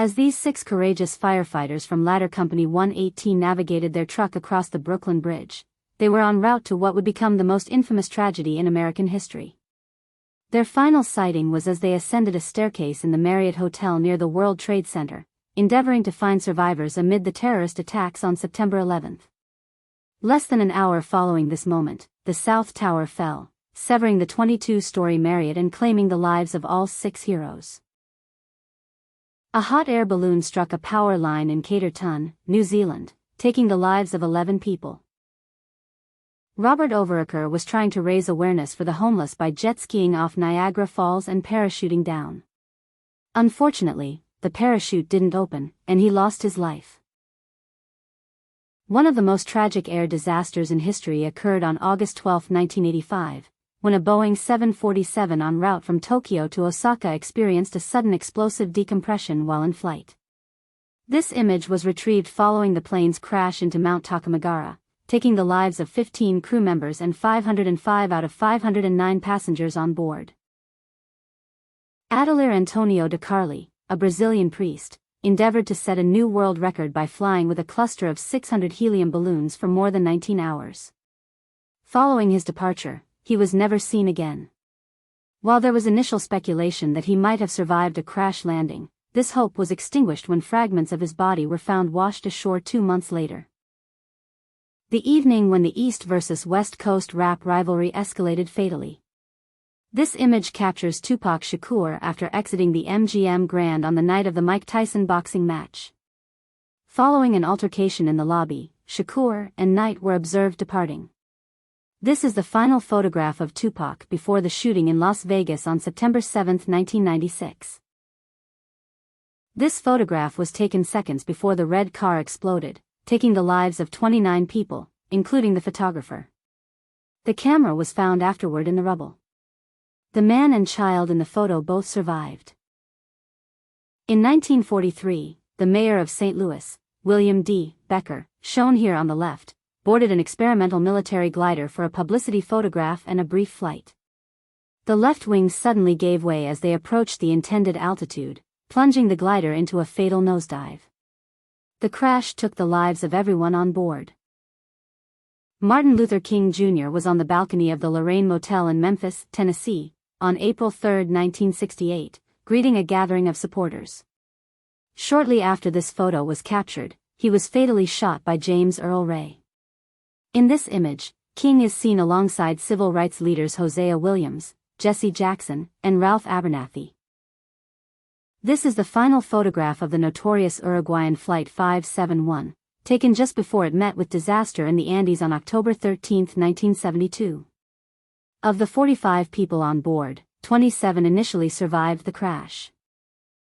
As these 6 courageous firefighters from Ladder Company 118 navigated their truck across the Brooklyn Bridge, they were en route to what would become the most infamous tragedy in American history. Their final sighting was as they ascended a staircase in the Marriott Hotel near the World Trade Center, endeavoring to find survivors amid the terrorist attacks on September 11. Less than an hour following this moment, the South Tower fell, severing the 22-story Marriott and claiming the lives of all 6 heroes. A hot air balloon struck a power line in Caterton, New Zealand, taking the lives of 11 people. Robert Overaker was trying to raise awareness for the homeless by jet skiing off Niagara Falls and parachuting down. Unfortunately, the parachute didn't open, and he lost his life. One of the most tragic air disasters in history occurred on August 12, 1985, when a Boeing 747 en route from Tokyo to Osaka experienced a sudden explosive decompression while in flight. This image was retrieved following the plane's crash into Mount Takamagara, taking the lives of 15 crew members and 505 out of 509 passengers on board. Adelir Antonio de Carli, a Brazilian priest, endeavored to set a new world record by flying with a cluster of 600 helium balloons for more than 19 hours. Following his departure, he was never seen again. While there was initial speculation that he might have survived a crash landing, this hope was extinguished when fragments of his body were found washed ashore 2 months later. The evening when the East versus West Coast rap rivalry escalated fatally. This image captures Tupac Shakur after exiting the MGM Grand on the night of the Mike Tyson boxing match. Following an altercation in the lobby, Shakur and Knight were observed departing. This is the final photograph of Tupac before the shooting in Las Vegas on September 7, 1996. This photograph was taken seconds before the red car exploded, taking the lives of 29 people, including the photographer. The camera was found afterward in the rubble. The man and child in the photo both survived. In 1943, the mayor of St. Louis, William D. Becker, shown here on the left, boarded an experimental military glider for a publicity photograph and a brief flight. The left wing suddenly gave way as they approached the intended altitude, plunging the glider into a fatal nosedive. The crash took the lives of everyone on board. Martin Luther King Jr. was on the balcony of the Lorraine Motel in Memphis, Tennessee, on April 3, 1968, greeting a gathering of supporters. Shortly after this photo was captured, he was fatally shot by James Earl Ray. In this image, King is seen alongside civil rights leaders Hosea Williams, Jesse Jackson, and Ralph Abernathy. This is the final photograph of the notorious Uruguayan Flight 571, taken just before it met with disaster in the Andes on October 13, 1972. Of the 45 people on board, 27 initially survived the crash.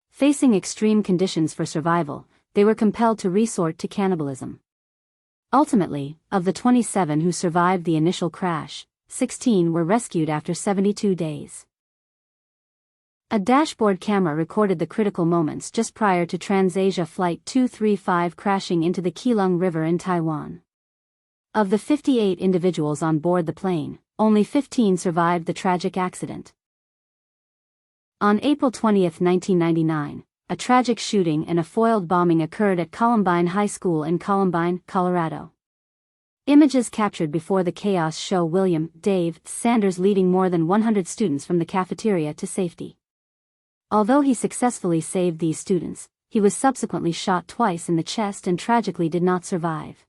Facing extreme conditions for survival, they were compelled to resort to cannibalism. Ultimately, of the 27 who survived the initial crash, 16 were rescued after 72 days. A dashboard camera recorded the critical moments just prior to TransAsia Flight 235 crashing into the Keelung River in Taiwan. Of the 58 individuals on board the plane, only 15 survived the tragic accident. On April 20, 1999, a tragic shooting and a foiled bombing occurred at Columbine High School in Columbine, Colorado. Images captured before the chaos show William Dave Sanders leading more than 100 students from the cafeteria to safety. Although he successfully saved these students, he was subsequently shot twice in the chest and tragically did not survive.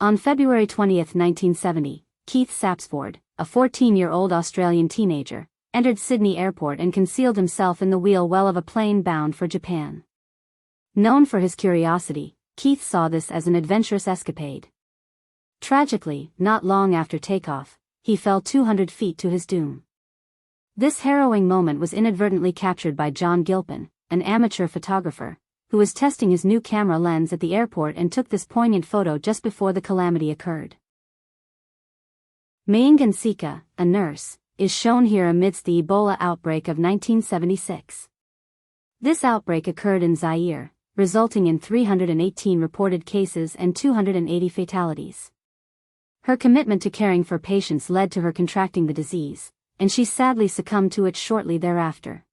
On February 20, 1970, Keith Sapsford, a 14-year-old Australian teenager, entered Sydney Airport and concealed himself in the wheel well of a plane bound for Japan. Known for his curiosity, Keith saw this as an adventurous escapade. Tragically, not long after takeoff, he fell 200 feet to his doom. This harrowing moment was inadvertently captured by John Gilpin, an amateur photographer, who was testing his new camera lens at the airport and took this poignant photo just before the calamity occurred. Maingan Sika, a nurse, is shown here amidst the Ebola outbreak of 1976. This outbreak occurred in Zaire, resulting in 318 reported cases and 280 fatalities. Her commitment to caring for patients led to her contracting the disease, and she sadly succumbed to it shortly thereafter.